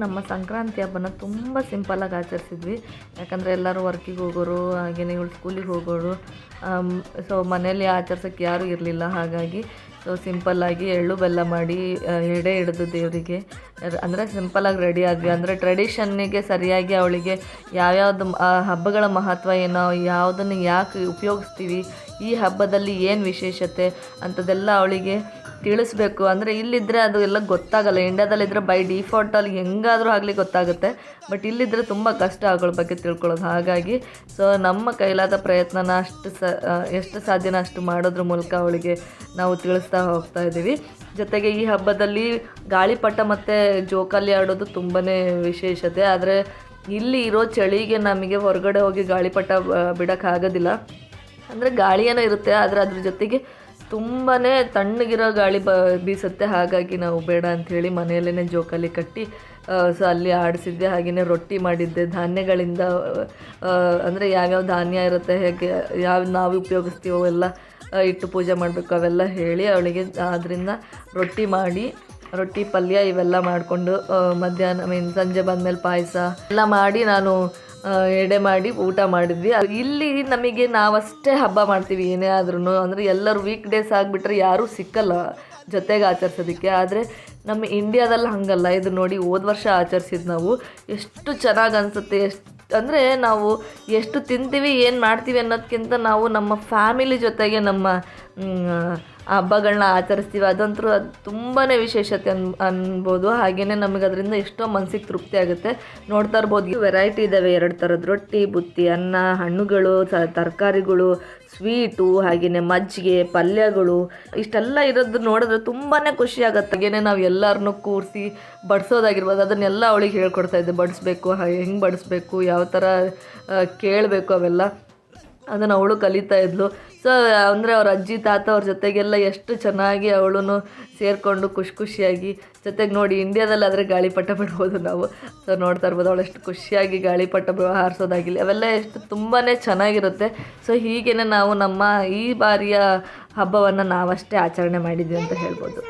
ನಮ್ಮ ಸಂಕ್ರಾಂತಿ ಹಬ್ಬನ ತುಂಬ ಸಿಂಪಲ್ಲಾಗಿ ಆಚರಿಸಿದ್ವಿ. ಯಾಕಂದರೆ ಎಲ್ಲರೂ ವರ್ಕಿಗೆ ಹೋಗೋರು, ಹಾಗೆಯೇ ಇವಳು ಸ್ಕೂಲಿಗೆ ಹೋಗೋರು. ಸೊ ಮನೇಲಿ ಆಚರಿಸೋಕ್ಕೆ ಯಾರೂ ಇರಲಿಲ್ಲ. ಹಾಗಾಗಿ ಸೊ ಸಿಂಪಲ್ಲಾಗಿ ಎಳ್ಳು ಬೆಲ್ಲ ಮಾಡಿ ಎಡೆ ಹಿಡಿದು ದೇವರಿಗೆ ಅಂದರೆ ಸಿಂಪಲ್ಲಾಗಿ ರೆಡಿ ಆದ್ವಿ. ಅಂದರೆ ಟ್ರೆಡಿಷನ್ನಿಗೆ ಸರಿಯಾಗಿ ಅವಳಿಗೆ ಯಾವ್ಯಾವ್ದು ಹಬ್ಬಗಳ ಮಹತ್ವ ಏನೋ, ಯಾವುದನ್ನು ಯಾಕೆ ಉಪಯೋಗಿಸ್ತೀವಿ, ಈ ಹಬ್ಬದಲ್ಲಿ ಏನು ವಿಶೇಷತೆ ಅಂಥದ್ದೆಲ್ಲ ಅವಳಿಗೆ ತಿಳಿಸ್ಬೇಕು. ಅಂದರೆ ಇಲ್ಲಿದ್ದರೆ ಅದು ಎಲ್ಲ ಗೊತ್ತಾಗಲ್ಲ. ಇಂಡ್ಯಾದಲ್ಲಿದ್ದರೆ ಬೈ ಡಿಫಾಲ್ಟಲ್ಲಿ ಹೆಂಗಾದರೂ ಆಗಲಿ ಗೊತ್ತಾಗುತ್ತೆ. ಬಟ್ ಇಲ್ಲಿದ್ದರೆ ತುಂಬ ಕಷ್ಟ ಅವಳ ಬಗ್ಗೆ ತಿಳ್ಕೊಳ್ಳೋದು. ಹಾಗಾಗಿ ಸೊ ನಮ್ಮ ಕೈಲಾದ ಪ್ರಯತ್ನನ ಎಷ್ಟು ಸಾಧ್ಯನ ಅಷ್ಟು ಮಾಡೋದ್ರ ಮೂಲಕ ಅವಳಿಗೆ ನಾವು ತಿಳಿಸ್ತಾ ಹೋಗ್ತಾ ಇದ್ದೀವಿ. ಜೊತೆಗೆ ಈ ಹಬ್ಬದಲ್ಲಿ ಗಾಳಿಪಟ ಮತ್ತು ಜೋಕಾಲಿ ಆಡೋದು ತುಂಬಾ ವಿಶೇಷತೆ. ಆದರೆ ಇಲ್ಲಿ ಇರೋ ಚಳಿಗೆ ನಮಗೆ ಹೊರಗಡೆ ಹೋಗಿ ಗಾಳಿಪಟ ಬಿಡೋಕ್ಕಾಗೋದಿಲ್ಲ. ಅಂದರೆ ಗಾಳಿ ಏನೋ ಇರುತ್ತೆ, ಆದರೆ ಅದ್ರ ಜೊತೆಗೆ ತುಂಬಾ ತಣ್ಣಗಿರೋ ಗಾಳಿ ಬೀಸುತ್ತೆ. ಹಾಗಾಗಿ ನಾವು ಬೇಡ ಅಂಥೇಳಿ ಮನೆಯಲ್ಲೇ ಜೋಕಾಲಿ ಕಟ್ಟಿ ಸೊ ಅಲ್ಲಿ ಆಡಿಸಿದ್ದೆ. ಹಾಗೆಯೇ ರೊಟ್ಟಿ ಮಾಡಿದ್ದೆ ಧಾನ್ಯಗಳಿಂದ. ಅಂದರೆ ಯಾವ್ಯಾವ ಧಾನ್ಯ ಇರುತ್ತೆ, ಹೇಗೆ ನಾವು ಉಪಯೋಗಿಸ್ತೀವೋ ಎಲ್ಲ ಇಟ್ಟು ಪೂಜೆ ಮಾಡಬೇಕು ಅವೆಲ್ಲ ಹೇಳಿ ಅವಳಿಗೆ ಅದರಿಂದ ರೊಟ್ಟಿ ಪಲ್ಯ ಇವೆಲ್ಲ ಮಾಡಿಕೊಂಡು ಮಧ್ಯಾಹ್ನ ಸಂಜೆ ಬಂದಮೇಲೆ ಪಾಯಸ ಎಲ್ಲ ಮಾಡಿ ನಾನು ಎಡೆ ಮಾಡಿ ಊಟ ಮಾಡಿದ್ವಿ. ಇಲ್ಲಿ ನಮಗೆ ನಾವಷ್ಟೇ ಹಬ್ಬ ಮಾಡ್ತೀವಿ ಏನೇ ಆದ್ರೂ. ಅಂದರೆ ಎಲ್ಲರೂ ವೀಕ್ ಡೇಸ್ ಆಗಿಬಿಟ್ರೆ ಯಾರೂ ಸಿಕ್ಕಲ್ಲ ಜೊತೆಗೆ ಆಚರಿಸೋದಕ್ಕೆ. ಆದರೆ ನಮ್ಮ ಇಂಡಿಯಾದಲ್ಲಿ ಹಾಗಲ್ಲ. ಇದು ನೋಡಿ ಹೋದ ವರ್ಷ ಆಚರಿಸಿದ್ದು ನಾವು ಎಷ್ಟು ಚೆನ್ನಾಗಿ ಅನಿಸುತ್ತೆ. ಅಂದರೆ ನಾವು ಎಷ್ಟು ತಿಂತೀವಿ ಏನು ಮಾಡ್ತೀವಿ ಅನ್ನೋದಕ್ಕಿಂತ ನಾವು ನಮ್ಮ ಫ್ಯಾಮಿಲಿ ಜೊತೆಗೆ ನಮ್ಮ ಹಬ್ಬಗಳನ್ನ ಆಚರಿಸ್ತೀವಿ. ಅದಂತೂ ಅದು ತುಂಬಾ ವಿಶೇಷತೆ ಅನ್ಬೋದು. ಹಾಗೆಯೇ ನಮಗೆ ಅದರಿಂದ ಎಷ್ಟೋ ಮನಸ್ಸಿಗೆ ತೃಪ್ತಿ ಆಗುತ್ತೆ. ನೋಡ್ತಾ ಇರ್ಬೋದು ವೆರೈಟಿ ಇದ್ದಾವೆ, 2 ಥರದ ರೊಟ್ಟಿ, ಬುತ್ತಿ ಅನ್ನ, ಹಣ್ಣುಗಳು, ತರಕಾರಿಗಳು, ಸ್ವೀಟು, ಹಾಗೆಯೇ ಮಜ್ಜಿಗೆ, ಪಲ್ಯಗಳು ಇಷ್ಟೆಲ್ಲ ಇರೋದು ನೋಡಿದ್ರೆ ತುಂಬಾ ಖುಷಿ ಆಗುತ್ತೆ. ಹಾಗೆಯೇ ನಾವು ಎಲ್ಲರನ್ನೂ ಕೂರಿಸಿ ಬಡಿಸೋದಾಗಿರ್ಬೋದು, ಅದನ್ನೆಲ್ಲ ಅವಳಿಗೆ ಹೇಳ್ಕೊಡ್ತಾ ಇದ್ದೆ. ಬಡಿಸ್ಬೇಕು, ಹೆಂಗೆ ಬಡಿಸ್ಬೇಕು, ಯಾವ ಥರ ಕೇಳಬೇಕು, ಅವೆಲ್ಲ ಅದನ್ನು ಅವಳು ಕಲಿತಾ ಇದ್ಲು. ಸೊ ಅಂದರೆ ಅವ್ರ ಅಜ್ಜಿ ತಾತ ಅವ್ರ ಜೊತೆಗೆಲ್ಲ ಎಷ್ಟು ಚೆನ್ನಾಗಿ ಅವಳು ಸೇರಿಕೊಂಡು ಖುಷಿಯಾಗಿ ಜೊತೆಗೆ ನೋಡಿ ಇಂಡ್ಯಾದಲ್ಲಿ ಆದರೆ ಗಾಳಿಪಟ ಬಿಡ್ಬೋದು ನಾವು. ಸೊ ನೋಡ್ತಾ ಇರ್ಬೋದು ಅವಳು ಎಷ್ಟು ಖುಷಿಯಾಗಿ ಗಾಳಿಪಟ ಹಾರಿಸೋದಾಗಿಲ್ಲ ಅವೆಲ್ಲ ಎಷ್ಟು ತುಂಬಾ ಚೆನ್ನಾಗಿರುತ್ತೆ. ಸೊ ಹೀಗೇ ನಾವು ನಮ್ಮ ಈ ಬಾರಿಯ ಹಬ್ಬವನ್ನು ನಾವಷ್ಟೇ ಆಚರಣೆ ಮಾಡಿದ್ವಿ ಅಂತ ಹೇಳ್ಬೋದು.